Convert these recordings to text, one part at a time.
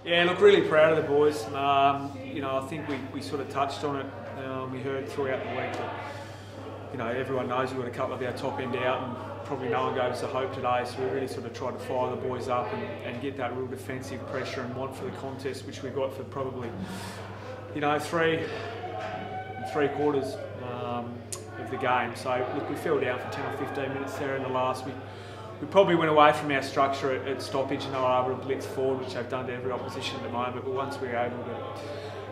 Yeah, look, really proud of the boys. I think we sort of touched on it. We heard throughout the week that, everyone knows we've got a couple of our top end out and probably no one gave us a hope today, so we really sort of tried to fire the boys up and get that real defensive pressure and want for the contest, which we got for probably, 3.75 of the game. So, look, we fell down for 10 or 15 minutes there in the last. We probably went away from our structure at stoppage and they were able to blitz forward, which they've done to every opposition at the moment. But once we were able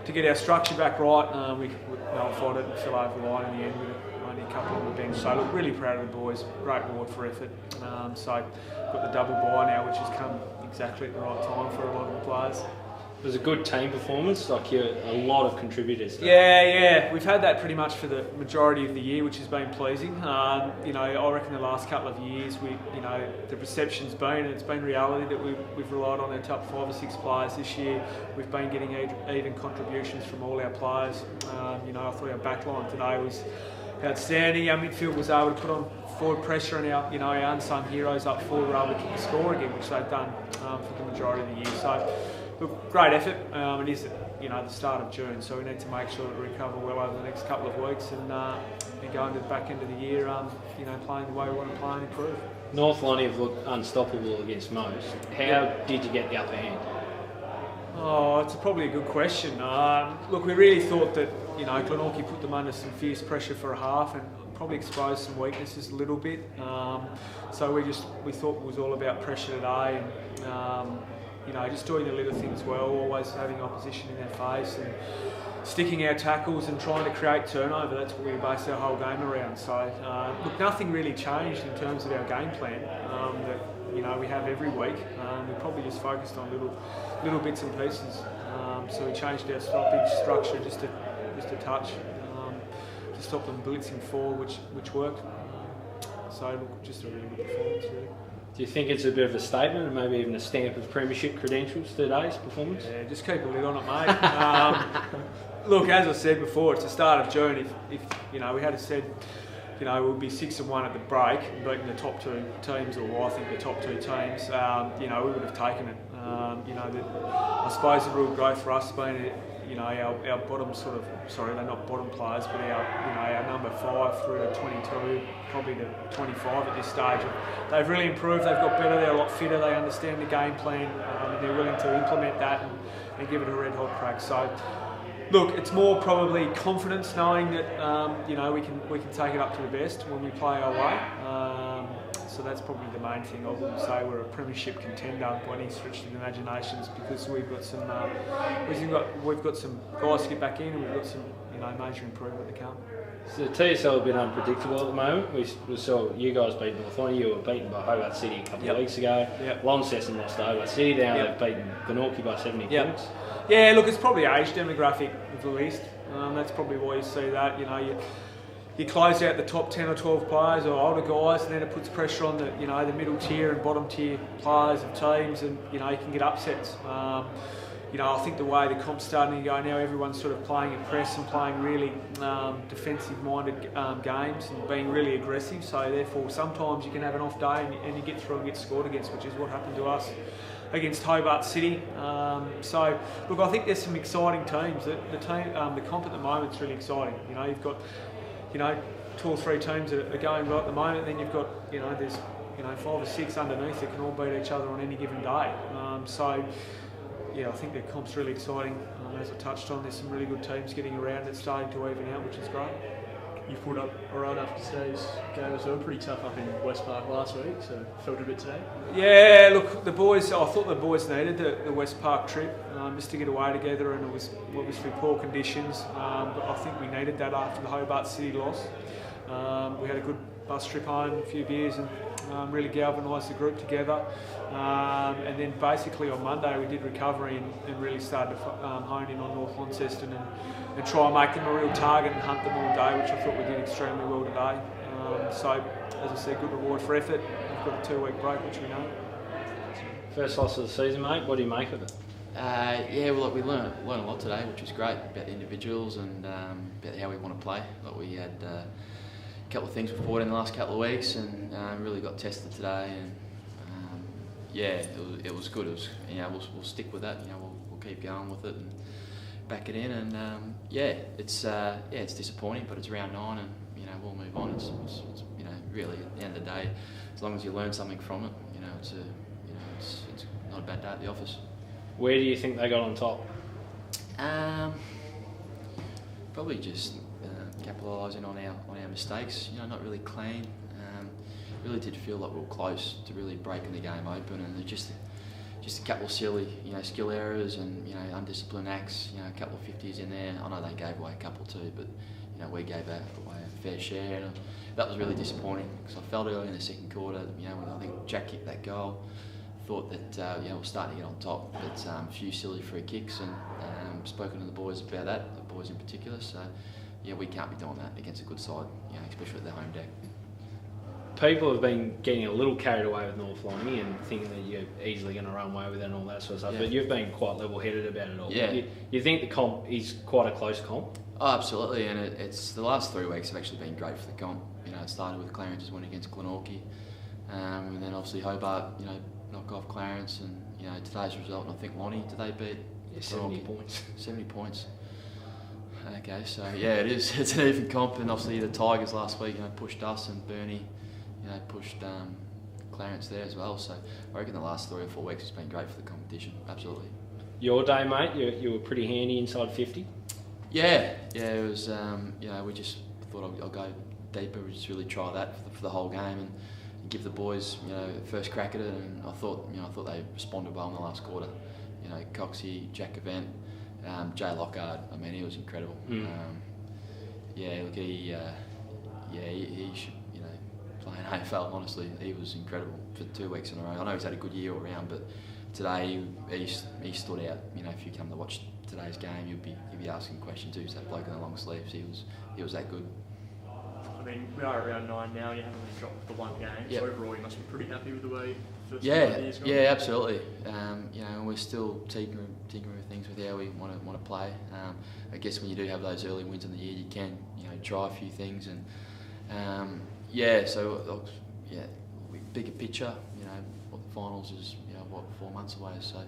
to get our structure back right, we nullified it and fell over the line in the end with only a couple on the bench. So look, really proud of the boys. Great reward for effort. So got the double bye now, which has come exactly at the right time for a lot of the players. It was a good team performance, a lot of contributors. Yeah. We've had that pretty much for the majority of the year, which has been pleasing. I reckon the last couple of years, the perception's been, and it's been reality that we've relied on our top 5 or 6 players this year. We've been getting even contributions from all our players. I thought our backline today was outstanding. Our midfield was able to put on forward pressure, and our unsung heroes up forward were able to kick the score again, which they've done for the majority of the year. So, look, great effort. It is, the start of June, so we need to make sure that we recover well over the next couple of weeks and go into the back end of the year, playing the way we want to play and improve. North Lonnie have looked unstoppable against most. How did you get the upper hand? Oh, it's probably a good question. Look, we really thought that, Glenorchy put them under some fierce pressure for a half and probably exposed some weaknesses a little bit. So we thought it was all about pressure today and, just doing the little things well, always having opposition in our face and sticking our tackles and trying to create turnover. That's what we base our whole game around. So, look, nothing really changed in terms of our game plan that, we have every week. We probably just focused on little bits and pieces. So we changed our stoppage structure just a touch to stop them blitzing forward, which worked. So, look, just a really good performance, really. Do you think it's a bit of a statement and maybe even a stamp of premiership credentials today's performance? Yeah, just keep a lid on it, mate. Look, as I said before, it's the start of June. If we had said, we'll be 6-1 at the break, beating the top 2 teams, or I think the top 2 teams, we would have taken it. I suppose the real growth for us has been, our bottom they're not bottom players, but our number 5 through to 22, probably to 25 at this stage. They've really improved, they've got better, they're a lot fitter, they understand the game plan, and they're willing to implement that and give it a red hot crack. So, look, it's more probably confidence knowing that we can take it up to the best when we play our way. So that's probably the main thing. I wouldn't say we're a premiership contender by any stretch of the imaginations, because we've got some guys to get back in, and we've got some major improvement to come. So the TSL a bit unpredictable at the moment. We saw you guys beat North Lonnie. You were beaten by Hobart City a couple of weeks ago. Yep. Launceston lost to Hobart City. Now they've beaten Glenorchy by 70 points. Yeah, look, it's probably age demographic of the list. That's probably why you see that. You close out the top 10 or 12 players or older guys, and then it puts pressure on the the middle tier and bottom tier players of teams, and you can get upsets. I think the way the comp's starting to go now, everyone's sort of playing at press and playing really defensive-minded games and being really aggressive. So therefore, sometimes you can have an off day and you get through and get scored against, which is what happened to us against Hobart City. So look, I think there's some exciting teams. The comp at the moment is really exciting. You've got 2 or 3 teams that are going right at the moment. Then you've got there's 5 or 6 underneath that can all beat each other on any given day. I think the comp's really exciting. As I touched on, there's some really good teams getting around. It's starting to even out, which is great. You put up a run after today's game as well, pretty tough up in West Park last week, so felt a bit today. Yeah, look, I thought the boys needed the West Park trip just to get away together, and it was obviously poor conditions, but I think we needed that after the Hobart City loss. We had a good bus trip home, a few beers, and really galvanised the group together. And then basically on Monday we did recovery and really started to hone in on North Launceston and try and make them a real target and hunt them all day, which I thought we did extremely well today. So, as I said, good reward for effort. We've got a 2-week break, which we know. First loss of the season, mate. What do you make of it? We learned a lot today, which was great, about the individuals and about how we want to play. We had a couple of things we fought in the last couple of weeks, and really got tested today. And yeah, it was good. It was, we'll stick with that. We'll keep going with it and back it in. And it's disappointing, but it's round 9, and we'll move on. It's really at the end of the day, as long as you learn something from it, it's not a bad day at the office. Where do you think they got on top? Probably just capitalising on our mistakes. Not really clean. Really did feel like we were close to really breaking the game open, and just a couple of silly skill errors and undisciplined acts. A couple of 50s in there. I know they gave away a couple too, but we gave away a fair share. And that was really disappointing because I felt early in the second quarter. When I think Jack kicked that goal, thought that we're starting to get on top, but a few silly free kicks, and spoken to the boys about that, the boys in particular. So we can't be doing that against a good side, especially at their home deck. People have been getting a little carried away with North Lonnie and thinking that you're easily going to run away with it and all that sort of stuff, but you've been quite level-headed about it all. Yeah. You think the comp is quite a close comp? Oh, absolutely, and it's the last 3 weeks have actually been great for the comp. It started with Clarence's win against Glenorchy, and then obviously Hobart, knock off Clarence, and today's result, and I think Lonnie, did they beat 70 points. 70 points. Okay, so it is. It's an even comp, and obviously the Tigers last week, pushed us, and Bernie, pushed Clarence there as well. So I reckon the last 3 or 4 weeks has been great for the competition. Absolutely. Your day, mate, you were pretty handy inside 50. Yeah, it was. We just thought I'll go deeper. We just really try that for the whole game and give the boys, first crack at it. And I thought they responded well in the last quarter. Coxie, Jack Event, Jay Lockhart. I mean, he was incredible. Mm. Look, he should, playing AFL. Honestly, he was incredible for 2 weeks in a row. I know he's had a good year all round, but today he stood out. If you come to watch today's game, you'd be asking questions. Who's that bloke in the long sleeves? He was that good. I mean, we are around 9 now. You haven't really dropped the one game, Yep. so overall you must be pretty happy with the way the first 5 years gone. Yeah, absolutely. We're still tinkering with things with how we want to play. I guess when you do have those early wins in the year, you can try a few things and bigger picture. What the finals is 4 months away, so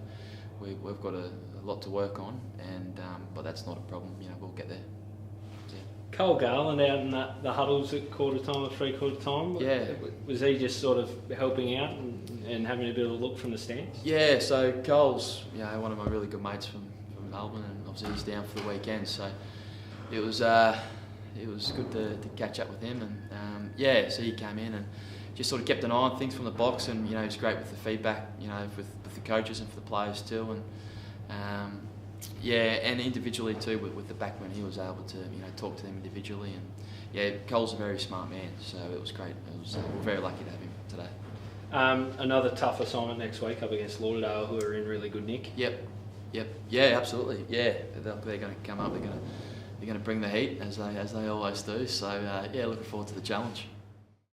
we've got a lot to work on, and but that's not a problem. We'll get there. Cole Garland out in the huddles at quarter time or 3/4 time. Yeah. Was he just sort of helping out and having a bit of a look from the stands? Yeah, so Cole's one of my really good mates from Melbourne, and obviously he's down for the weekend, so it was good to catch up with him, and so he came in and just sort of kept an eye on things from the box, and he was great with the feedback, with the coaches and for the players too, and and individually too with the backman, he was able to talk to them individually, and Cole's a very smart man, so it was great. We're very lucky to have him today. Another tough assignment next week up against Lauderdale, who are in really good nick. Yep, yeah, absolutely, yeah. They're going to come up. They're going to bring the heat as they always do. So looking forward to the challenge.